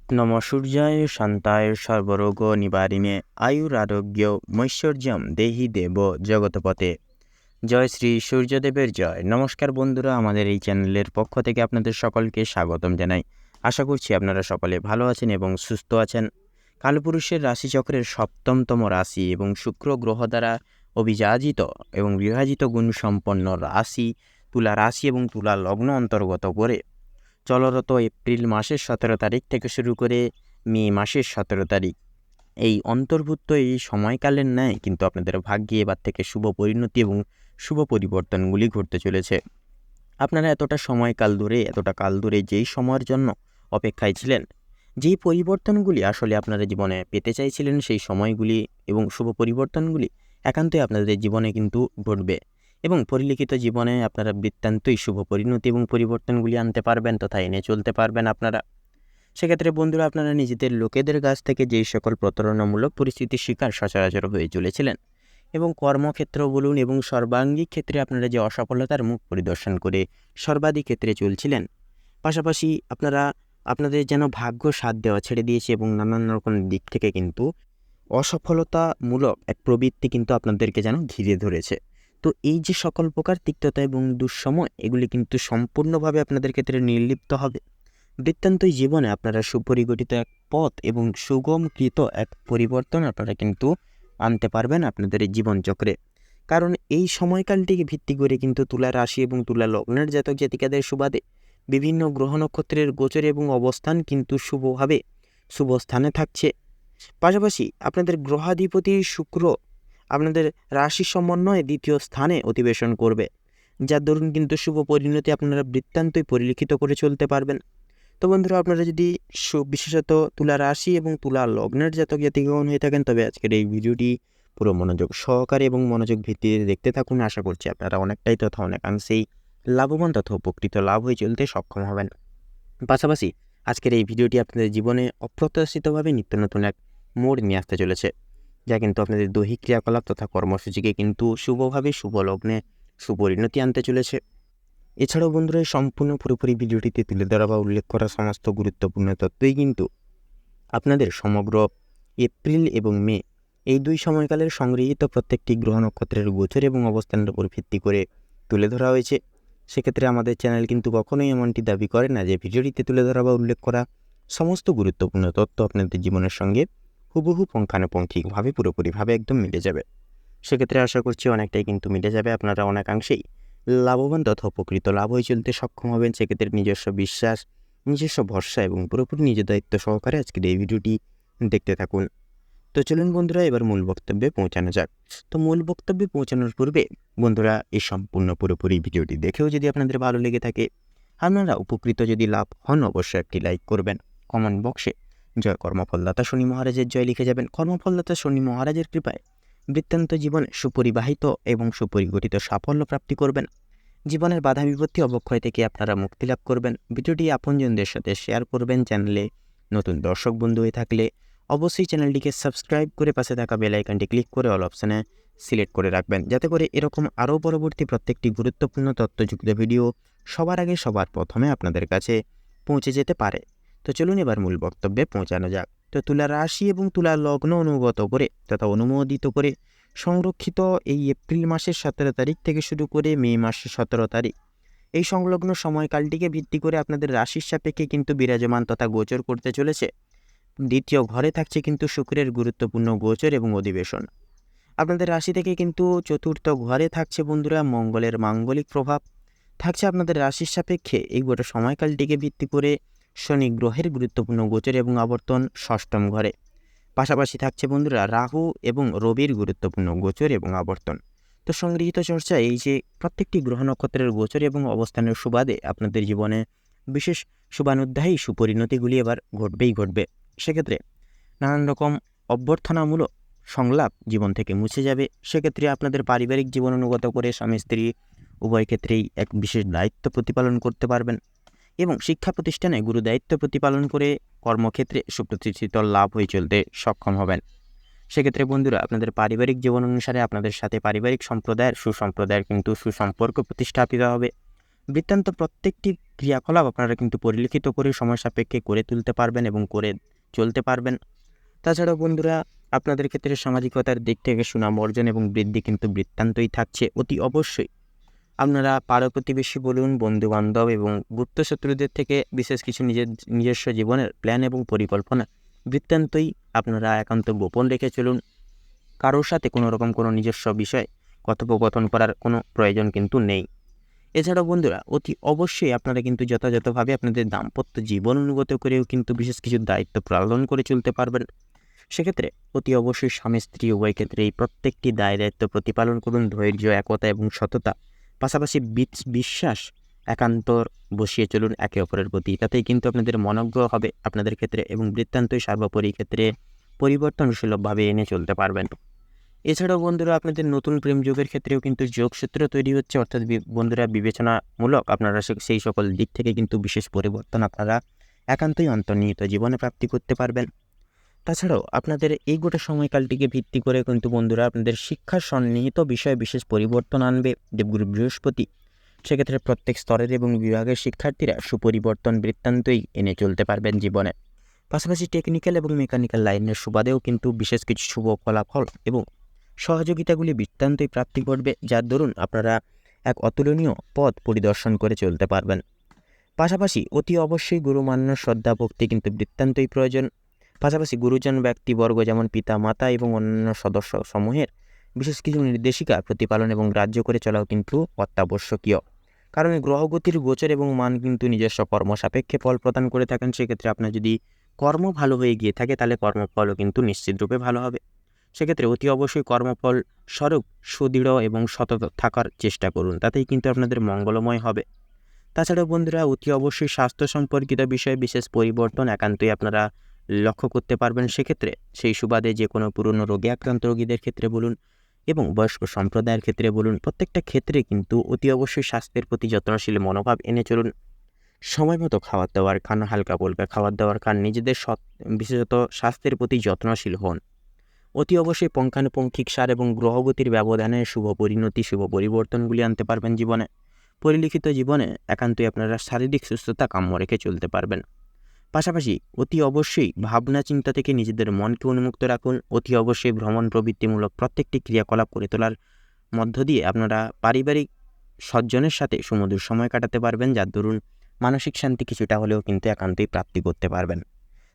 নম সূর্যায় শান্তায় সর্বরোগ নিবারিণে আয়ুরারোগ্য মৈশ্বর্যম দেহি দেব জগৎপতে। জয় শ্রী সূর্যদেবের জয়। নমস্কার বন্ধুরা, আমাদের এই চ্যানেলের পক্ষ থেকে আপনাদের সকলকে স্বাগতম জানাই। আশা করছি আপনারা সকলে ভালো আছেন এবং সুস্থ আছেন। কালপুরুষের রাশিচক্রের সপ্তমতম রাশি এবং শুক্র গ্রহ দ্বারা অভিযাজিত এবং বিভাজিত গুণসম্পন্ন রাশি তুলা রাশি এবং তুলা লগ্ন অন্তর্গত করে চলরত এপ্রিল মাসের 17 তারিখ থেকে শুরু করে মে মাসের 17 তারিখ এই অন্তর্ভুক্ত এই সময়কালের ন্যায় কিন্তু আপনাদের ভাগ্যে এবার থেকে শুভ পরিণতি এবং শুভ পরিবর্তনগুলি ঘটতে চলেছে। আপনারা এতটা কাল ধরে যেই সময়ের জন্য অপেক্ষায় ছিলেন, যেই পরিবর্তনগুলি আসলে আপনারা জীবনে পেতে চাইছিলেন, সেই সময়গুলি এবং শুভ পরিবর্তনগুলি একান্তই আপনাদের জীবনে কিন্তু ঘটবে এবং পরিলিখিত জীবনে আপনারা বৃত্তান্তই শুভ পরিণতি এবং পরিবর্তনগুলি আনতে পারবেন তথা এনে চলতে পারবেন আপনারা। সেক্ষেত্রে বন্ধুরা, আপনারা নিজেদের লোকেদের কাছ থেকে যেই সকল প্রতারণামূলক পরিস্থিতির শিকার সচরাচর হয়ে চলেছিলেন এবং কর্মক্ষেত্র বলুন এবং সর্বাঙ্গিক ক্ষেত্রে আপনারা যে অসফলতার মুখ পরিদর্শন করে সর্বাধিক ক্ষেত্রে চলছিলেন, পাশাপাশি আপনাদের যেন ভাগ্য সাথ দেওয়া ছেড়ে দিয়েছে এবং নানান রকম দিক থেকে কিন্তু অসফলতামূলক এক প্রবৃত্তি কিন্তু আপনাদেরকে যেন ঘিরে ধরেছে। তো এই যে সকল প্রকার তিক্ততা এবং দুঃসময়, এগুলি কিন্তু সম্পূর্ণভাবে আপনাদের ক্ষেত্রে নির্লিপ্ত হবে। বৃত্তান্তই জীবনে আপনারা সুপরিগঠিত এক পথ এবং সুগমকৃত এক পরিবর্তন আপনারা কিন্তু আনতে পারবেন আপনাদের এই জীবনচক্রে। কারণ এই সময়কালটিকে ভিত্তি করে কিন্তু তুলা রাশি এবং তুলা লগ্নের জাতক জাতিকাদের সুবাদে বিভিন্ন গ্রহ নক্ষত্রের গোচর এবং অবস্থান কিন্তু শুভভাবে শুভ স্থানে থাকছে। পাশাপাশি আপনাদের গ্রহাধিপতি শুক্র আপনাদের রাশি সমন্বয়ে দ্বিতীয় স্থানে অধিবেশন করবে, যার দরুন কিন্তু শুভ পরিণতি আপনারা বৃত্তান্তই পরিলিখিত করে চলতে পারবেন। তো বন্ধুরা, আপনারা যদি বিশেষত তুলা রাশি এবং তুলা লগ্নের জাতক জাতিগণ হয়ে থাকেন, তবে আজকের এই ভিডিওটি পুরো মনোযোগ সহকারে এবং মনোযোগ ভিত্তিতে দেখতে থাকুন। আশা করছি আপনারা অনেকটাই তথা অনেকাংশেই লাভবান তথা উপকৃত লাভ হয়ে চলতে সক্ষম হবেন। পাশাপাশি আজকের এই ভিডিওটি আপনাদের জীবনে অপ্রত্যাশিতভাবে নিত্য নতুন এক মোড় নিয়ে আসতে চলেছে, যা কিন্তু আপনাদের দৈহিক ক্রিয়াকলাপ তথা কর্মসূচিকে কিন্তু শুভভাবে শুভ লগ্নে সুপরিণতি আনতে চলেছে। এছাড়াও বন্ধুরা, এই সম্পূর্ণ পুরোপুরি ভিডিওটিতে তুলে ধরা বা উল্লেখ করা সমস্ত গুরুত্বপূর্ণ তথ্যই কিন্তু আপনাদের সমগ্র এপ্রিল এবং মে এই দুই সময়কালের সংগৃহীত প্রত্যেকটি গ্রহ নক্ষত্রের গোচর এবং অবস্থানের উপর ভিত্তি করে তুলে ধরা হয়েছে। সেক্ষেত্রে আমাদের চ্যানেল কিন্তু কখনোই এমনটি দাবি করে না যে ভিডিওটিতে তুলে ধরা বা উল্লেখ করা সমস্ত গুরুত্বপূর্ণ তথ্য আপনাদের জীবনের সঙ্গে হুবহু পুঙ্খানুপুঙ্খিকভাবে পুরোপুরিভাবে একদম মিলে যাবে। সেক্ষেত্রে আশা করছি অনেকটাই কিন্তু মিলে যাবে, আপনারা অনেকাংশেই লাভবান তথা উপকৃত লাভ হয়ে চলতে সক্ষম হবেন। সেক্ষেত্রে নিজস্ব বিশ্বাস, নিজস্ব ভরসা এবং পুরোপুরি নিজের দায়িত্ব সহকারে আজকের এই ভিডিওটি দেখতে থাকুন। তো চলুন বন্ধুরা, এবার মূল বক্তব্যে পৌঁছানো যাক। তো মূল বক্তব্যে পৌঁছানোর পূর্বে বন্ধুরা, এই সম্পূর্ণ পুরোপুরি ভিডিওটি দেখেও যদি আপনাদের ভালো লেগে থাকে, আপনারা উপকৃত যদি লাভ হন, অবশ্যই একটি লাইক করবেন। কমেন্ট বক্সে জয় কর্মফলদাতা শনি মহারাজের জয় লিখে যাবেন। কর্মফলদাতা শনি মহারাজের কৃপায় বৃত্তান্ত জীবনে সুপরিবাহিত এবং সুপরিগঠিত সাফল্য প্রাপ্তি করবেন। জীবনের বাধা বিপত্তি অবক্ষয় থেকে আপনারা মুক্তি লাভ করবেন। ভিডিওটি আপনজনদের সাথে শেয়ার করবেন। চ্যানেলে নতুন দর্শক বন্ধু হয়ে থাকলে অবশ্যই চ্যানেলটিকে সাবস্ক্রাইব করে পাশে থাকা বেল আইকনটি ক্লিক করে অল অপশানে সিলেক্ট করে রাখবেন, যাতে করে এরকম আরও পরবর্তী প্রত্যেকটি গুরুত্বপূর্ণ তথ্যযুক্ত ভিডিও সবার আগে সবার প্রথমে আপনাদের কাছে পৌঁছে যেতে পারে। তো চলুন এবার মূল বক্তব্যে পৌঁছানো যাক। তো তুলা রাশি এবং তুলা লগ্ন অনুগত করে তথা অনুমোদিত করে সংরক্ষিত এই এপ্রিল মাসের 17 তারিখ থেকে শুরু করে মে মাসের 17 তারিখ এই সংলগ্ন সময়কালটিকে ভিত্তি করে আপনাদের রাশির সাপেক্ষে কিন্তু বিরাজমান তথা গোচর করতে চলেছে। দ্বিতীয় ঘরে থাকছে কিন্তু শুক্রের গুরুত্বপূর্ণ গোচর এবং অধিবেশন। আপনাদের রাশি থেকে কিন্তু চতুর্থ ঘরে থাকছে বন্ধুরা মঙ্গলের মাঙ্গলিক প্রভাব। থাকছে আপনাদের রাশির সাপেক্ষে এই গোটা সময়কালটিকে ভিত্তি করে শনি গ্রহের গুরুত্বপূর্ণ গোচর এবং আবর্তন ষষ্ঠম ঘরে। পাশাপাশি থাকছে বন্ধুরা রাহু এবং রবির গুরুত্বপূর্ণ গোচর এবং আবর্তন। তো সংগৃহীত চর্চা এই যে প্রত্যেকটি গ্রহ নক্ষত্রের গোচর এবং অবস্থানের সুবাদে আপনাদের জীবনে বিশেষ শুভানুধ্যায়ী সুপরিণতিগুলি এবার ঘটবে। সেক্ষেত্রে নানান রকম অভ্যর্থনামূলক সংলাপ জীবন থেকে মুছে যাবে। সেক্ষেত্রে আপনাদের পারিবারিক জীবন অনুগত করে স্বামী স্ত্রী উভয় ক্ষেত্রেই এক বিশেষ দায়িত্ব প্রতিপালন করতে পারবেন এবং শিক্ষা প্রতিষ্ঠানে গুরু দায়িত্ব প্রতিপালন করে কর্মক্ষেত্রে সুপ্রতিষ্ঠিত লাভ হয়ে চলতে সক্ষম হবেন। সেক্ষেত্রে বন্ধুরা, আপনাদের পারিবারিক জীবন অনুসারে আপনাদের সাথে পারিবারিক সুসম্প্রদায়ের কিন্তু সুসম্পর্ক প্রতিষ্ঠাপিত হবে। বৃত্তান্ত প্রত্যেকটি ক্রিয়াকলাপ আপনারা কিন্তু পরিলিখিত করে সময় সাপেক্ষে করে তুলতে পারবেন এবং করে চলতে পারবেন। তাছাড়াও বন্ধুরা, আপনাদের ক্ষেত্রে সামাজিকতার দিক থেকে সুনাম অর্জন এবং বৃদ্ধি কিন্তু বৃত্তান্তই থাকছে। অতি অবশ্যই আপনারা পাড়া প্রতিবেশী বলুন, বন্ধুবান্ধব এবং গুপ্ত শত্রুদের থেকে বিশেষ কিছু নিজস্ব জীবনের প্ল্যান এবং পরিকল্পনা বৃত্তান্তই আপনারা একান্ত গোপন রেখে চলুন। কারোর সাথে কোনো নিজস্ব বিষয় কথোপকথন করার কোনো প্রয়োজন কিন্তু নেই। এছাড়াও বন্ধুরা, অতি অবশ্যই আপনারা কিন্তু যথাযথভাবে আপনাদের দাম্পত্য জীবন অনুগত করেও কিন্তু বিশেষ কিছু দায়িত্ব পালন করে চলতে পারবেন। সেক্ষেত্রে অতি অবশ্যই স্বামী স্ত্রী উভয় ক্ষেত্রে এই প্রত্যেকটি দায়িত্ব প্রতিপালন করুন। ধৈর্য, একতা এবং সততা, পাশাপাশি বিশ্বাস একান্ত বসিয়ে চলুন একে অপরের প্রতি। তাতেই কিন্তু আপনাদের মনোজ্ঞ হবে আপনাদের ক্ষেত্রে এবং বৃত্তান্তই সর্বোপরি ক্ষেত্রে পরিবর্তনশীলভাবে এনে চলতে পারবেন। এছাড়াও বন্ধুরা, আপনাদের নতুন প্রেম যোগের ক্ষেত্রেও কিন্তু যোগসূত্র তৈরি হচ্ছে, অর্থাৎ বন্ধুরা বিবেচনামূলক আপনারা সেই সকল দিক থেকে কিন্তু বিশেষ পরিবর্তন আপনারা একান্তই অন্তর্নিহিত জীবনে প্রাপ্তি করতে পারবেন। তাছাড়াও আপনাদের এই গোটা সময়কালটিকে ভিত্তি করে কিন্তু বন্ধুরা আপনাদের শিক্ষার সন্নিহিত বিষয়ে বিশেষ পরিবর্তন আনবে দেবগুরু বৃহস্পতি। সেক্ষেত্রে প্রত্যেক স্তরের এবং বিভাগের শিক্ষার্থীরা সুপরিবর্তন বৃত্তান্তই এনে চলতে পারবেন জীবনে। পাশাপাশি টেকনিক্যাল এবং মেকানিক্যাল লাইনের সুবাদেও কিন্তু বিশেষ কিছু শুভ ফলাফল এবং সহযোগিতাগুলি বৃত্তান্তই প্রাপ্তি করবে, যার দরুন আপনারা এক অতুলনীয় পথ পরিদর্শন করে চলতে পারবেন। পাশাপাশি অতি অবশ্যই গুরুমান্য শ্রদ্ধা ভক্তি কিন্তু বৃত্তান্তই প্রয়োজন। পাশাপাশি গুরুজন ব্যক্তিবর্গ যেমন পিতা মাতা এবং অন্যান্য সদস্য সমূহের বিশেষ কিছু নির্দেশিকা প্রতিপালন এবং গ্রাহ্য করে চলাও কিন্তু অত্যাবশ্যকীয়। কারণ গ্রহগতির গোচর এবং মান কিন্তু নিজস্ব কর্ম সাপেক্ষে ফল প্রদান করে থাকেন। সেক্ষেত্রে আপনার যদি কর্ম ভালো হয়ে গিয়ে থাকে তাহলে কর্মফলও কিন্তু নিশ্চিতরূপে ভালো হবে। সেক্ষেত্রে অতি অবশ্যই কর্মফল স্বরূপ সুদৃঢ় এবং সতত থাকার চেষ্টা করুন, তাতেই কিন্তু আপনাদের মঙ্গলময় হবে। তাছাড়াও বন্ধুরা, অতি অবশ্যই স্বাস্থ্য সম্পর্কিত বিষয়ে বিশেষ পরিবর্তন একান্তই আপনারা লক্ষ্য করতে পারবেন। সেক্ষেত্রে সেই সুবাদে যে কোনো পুরনো রোগে আক্রান্ত রোগীদের ক্ষেত্রে বলুন এবং বয়স্ক সম্প্রদায়ের ক্ষেত্রে বলুন, প্রত্যেকটা ক্ষেত্রে কিন্তু অতি অবশ্যই স্বাস্থ্যের প্রতি যত্নশীল মনোভাব এনে চলুন। সময় মতো খাবার দাবার খান, হালকা পলকা খাবার দাবার খান, নিজেদের বিশেষত স্বাস্থ্যের প্রতি যত্নশীল হন। অতি অবশ্যই পুঙ্খানুপুঙ্খিক সার এবং গ্রহগতির ব্যবধানে শুভ পরিণতি, শুভ পরিবর্তনগুলি আনতে পারবেন জীবনে। পরিলিখিত জীবনে একান্তই আপনারা শারীরিক সুস্থতা কাম্য রেখে চলতে পারবেন। পাশাপাশি অতি অবশ্যই ভাবনা চিন্তা থেকে নিজেদের মনকে উন্মুক্ত রাখুন। অতি অবশ্যই ভ্রমণ প্রবৃত্তিমূলক প্রত্যেকটি ক্রিয়াকলাপ করে তোলার মধ্য দিয়ে আপনারা পারিবারিক সজ্জনের সাথে সুমধুর সময় কাটাতে পারবেন, যার দরুন মানসিক শান্তি কিছুটা হলেও কিন্তু একান্তই প্রাপ্তি করতে পারবেন।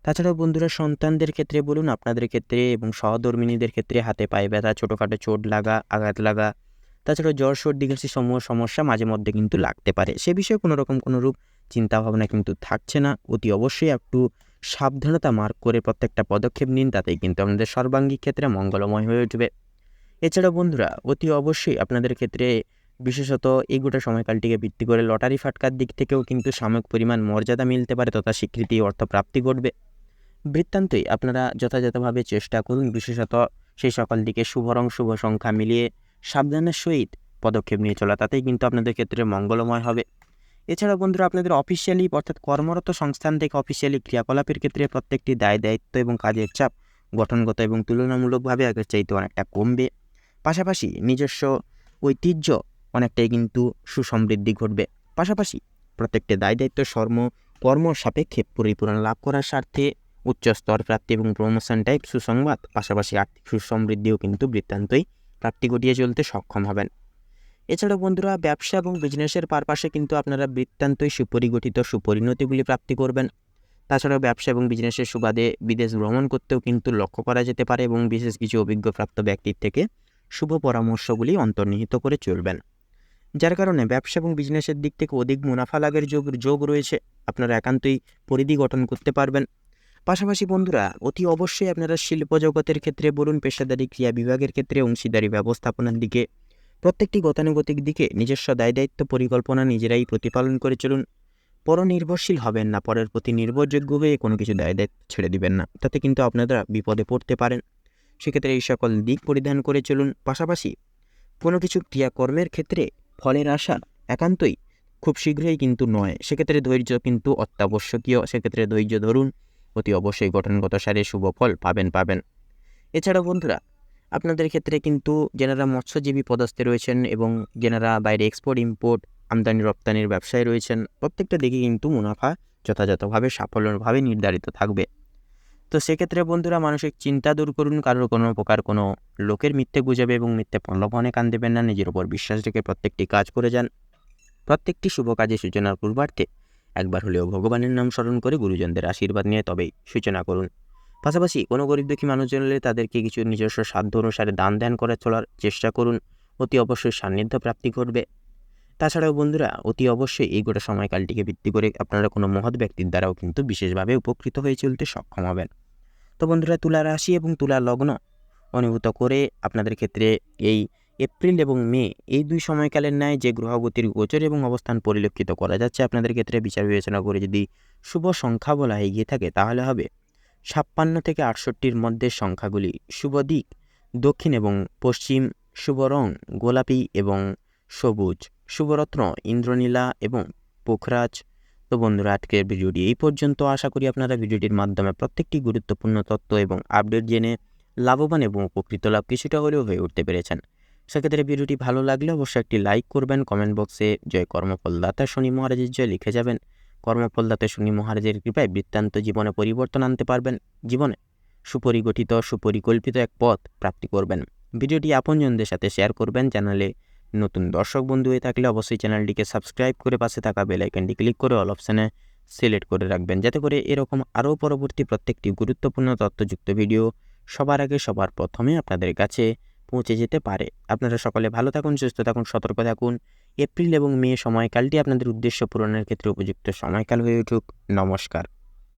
তাছাড়াও বন্ধুরা, সন্তানদের ক্ষেত্রে বলুন, আপনাদের ক্ষেত্রে এবং সহধর্মিণীদের ক্ষেত্রে হাতে পায়ে ব্যথা, ছোটোখাটো চোট লাগা, আঘাত লাগা, তাছাড়াও জ্বর সর্দি কাশি সমূহ সমস্যা মাঝে মধ্যে কিন্তু লাগতে পারে। সে বিষয়ে কোনোরূপ চিন্তাভাবনা কিন্তু থাকছে না। অতি অবশ্যই একটু সাবধানতা মার্ক করে প্রত্যেকটা পদক্ষেপ নিন, তাতেই কিন্তু আপনাদের সর্বাঙ্গীন ক্ষেত্রে মঙ্গলময় হয়ে উঠবে। এছাড়াও বন্ধুরা, অতি অবশ্যই আপনাদের ক্ষেত্রে বিশেষত এই গোটা সময়কালটিকে ভিত্তি করে লটারি ফাটকার দিক থেকেও কিন্তু সাময়িক পরিমাণ মর্যাদা মিলতে পারে তথা স্বীকৃতি অর্থ প্রাপ্তি ঘটবে। বৃত্তান্তই আপনারা যথাযথভাবে চেষ্টা করুন, বিশেষত সেই সকল দিকে শুভ রং শুভ সংখ্যা মিলিয়ে সাবধানের সহিত পদক্ষেপ নিয়ে চলা, তাতেই কিন্তু আপনাদের ক্ষেত্রে মঙ্গলময় হবে। এছাড়া বন্ধুরা, আপনাদের অফিসিয়ালি অর্থাৎ কর্মরত সংস্থান থেকে অফিসিয়ালি ক্রিয়াকলাপের ক্ষেত্রে প্রত্যেকটি দায়িত্ব এবং কাজের চাপ গঠনগত এবং তুলনামূলকভাবে আগের চাইতে অনেকটা কমবে। পাশাপাশি নিজস্ব ঐতিহ্য অনেকটাই কিন্তু সুসমৃদ্ধি ঘটবে। পাশাপাশি প্রত্যেকটি দায়িত্ব কর্ম সাপেক্ষে পরিপূরণ লাভ করার স্বার্থে উচ্চ স্তর প্রাপ্তি এবং প্রমোশন টাইপ সুসংবাদ, পাশাপাশি আর্থিক সুসমৃদ্ধিও কিন্তু বৃত্তান্তই প্রাপ্তি ঘটিয়ে চলতে সক্ষম হবেন। এছাড়াও বন্ধুরা, ব্যবসা এবং বিজনেসের পারপাসে কিন্তু আপনারা বৃত্তান্তই সুপরিগঠিত সুপরিণতিগুলি প্রাপ্তি করবেন। তাছাড়াও ব্যবসা এবং বিজনেসের সুবাদে বিদেশ ভ্রমণ করতেও কিন্তু লক্ষ্য করা যেতে পারে এবং বিশেষ কিছু অভিজ্ঞপ্রাপ্ত ব্যক্তির থেকে শুভ পরামর্শগুলি অন্তর্নিহিত করে চলবেন, যার কারণে ব্যবসা এবং বিজনেসের দিক থেকে অধিক মুনাফা লাভের যোগ রয়েছে। আপনারা একান্তই পরিধি গঠন করতে পারবেন। পাশাপাশি বন্ধুরা, অতি অবশ্যই আপনারা শিল্প জগতের ক্ষেত্রে বলুন, পেশাদারি ক্রিয়া বিভাগের ক্ষেত্রে অংশীদারি ব্যবস্থাপনার দিকে প্রত্যেকটি গতানুগতিক দিকে নিজস্ব দায়িত্ব পরিকল্পনা নিজেরাই প্রতিপালন করে চলুন। পরনির্ভরশীল হবেন না, পরের প্রতি নির্ভরযোগ্য হয়ে কোনো কিছু দায়িত্ব ছেড়ে দিবেন না, তাতে কিন্তু আপনারা বিপদে পড়তে পারেন। সেক্ষেত্রে এই সকল দিক পরিধান করে চলুন। পাশাপাশি কোনো কিছু ক্রিয়াকর্মের ক্ষেত্রে ফলের আশা একান্তই খুব শীঘ্রই কিন্তু নয়, সেক্ষেত্রে ধৈর্য কিন্তু অত্যাবশ্যকীয়। সেক্ষেত্রে ধৈর্য ধরুন, অতি অবশ্যই গঠনগত সারে শুভ ফল পাবেন। এছাড়াও বন্ধুরা, আপনাদের ক্ষেত্রে কিন্তু যেনারা মৎস্যজীবী পদস্থে রয়েছেন এবং যেনারা বাইরে এক্সপোর্ট ইম্পোর্ট আমদানি রপ্তানির ব্যবসায় রয়েছেন, প্রত্যেকটা দিকে কিন্তু মুনাফা যথাযথভাবে সাফল্যভাবে নির্ধারিত থাকবে। তো সেক্ষেত্রে বন্ধুরা মানসিক চিন্তা দূর করুন, কারোর কোনো প্রকার কোনো লোকের মিথ্যে গুজবে এবং মিথ্যে প্রলোভনে কান দেবেন না, নিজের উপর বিশ্বাস রেখে প্রত্যেকটি কাজ করে যান। প্রত্যেকটি শুভ কাজে সূচনার পূর্বার্থে একবার হলেও ভগবানের নাম স্মরণ করে গুরুজনদের আশীর্বাদ নিয়ে তবেই সূচনা করুন। পাশাপাশি কোনো গরিব দুঃখী মানুষজন এলে তাদেরকে কিছু নিজস্ব সাধ্য অনুসারে দান ধ্যান করে চলার চেষ্টা করুন, অতি অবশ্যই সান্নিধ্য প্রাপ্তি ঘটবে। তাছাড়াও বন্ধুরা অতি অবশ্যই এই গোটা সময়কালটিকে ভিত্তি করে আপনারা কোনো মহৎ ব্যক্তির দ্বারাও কিন্তু বিশেষভাবে উপকৃত হয়ে চলতে সক্ষম হবেন। তো বন্ধুরা তুলা রাশি এবং তুলা লগ্ন অনুভূত করে আপনাদের ক্ষেত্রে এই এপ্রিল এবং মে এই দুই সময়কালের ন্যায় যে গ্রহগতির গোচর এবং অবস্থান পরিলক্ষিত করা যাচ্ছে আপনাদের ক্ষেত্রে বিচার বিবেচনা করে যদি শুভ সংখ্যা বলা এগিয়ে থাকে তাহলে হবে 56 থেকে 68-র মধ্যে সংখ্যাগুলি। শুভ দিক দক্ষিণ এবং পশ্চিম, শুভ রং গোলাপি এবং সবুজ, শুভরত্ন ইন্দ্রনীলা এবং পোখরাজ। তো বন্ধুরা আজকের ভিডিওটি এই পর্যন্ত। আশা করি আপনারা ভিডিওটির মাধ্যমে প্রত্যেকটি গুরুত্বপূর্ণ তথ্য এবং আপডেট জেনে লাভবান এবং উপকৃত লাভ কিছুটা হলেও হয়ে উঠতে পেরেছেন। সেক্ষেত্রে ভিডিওটি ভালো লাগলে অবশ্যই একটি লাইক করবেন, কমেন্ট বক্সে জয় কর্মফলদাতা শনি মহারাজের জয় লিখে যাবেন। কর্মফলদাতা শনি মহারাজের কৃপায় বৃত্তান্ত জীবনে পরিবর্তন আনতে পারবেন, জীবনে সুপরিগঠিত সুপরিকল্পিত এক পথ প্রাপ্তি করবেন। ভিডিওটি আপনজনদের সাথে শেয়ার করবেন। চ্যানেলে নতুন দর্শক বন্ধু হয়ে থাকলে অবশ্যই চ্যানেলটিকে সাবস্ক্রাইব করে পাশে থাকা বেল আইকনটি ক্লিক করে অল অপশানে সিলেক্ট করে রাখবেন, যাতে করে এরকম আরও পরবর্তী প্রত্যেকটি গুরুত্বপূর্ণ তথ্যযুক্ত ভিডিও সবার আগে সবার প্রথমে আপনাদের কাছে পৌঁছে যেতে পারে। আপনারা সকলে ভালো থাকুন, সুস্থ থাকুন, সতর্ক থাকুন। এপ্রিল এবং মে সময়কালটি আপনাদের উদ্দেশ্য পূরণের ক্ষেত্রে উপযুক্ত সময়কাল হয়ে উঠুক। নমস্কার।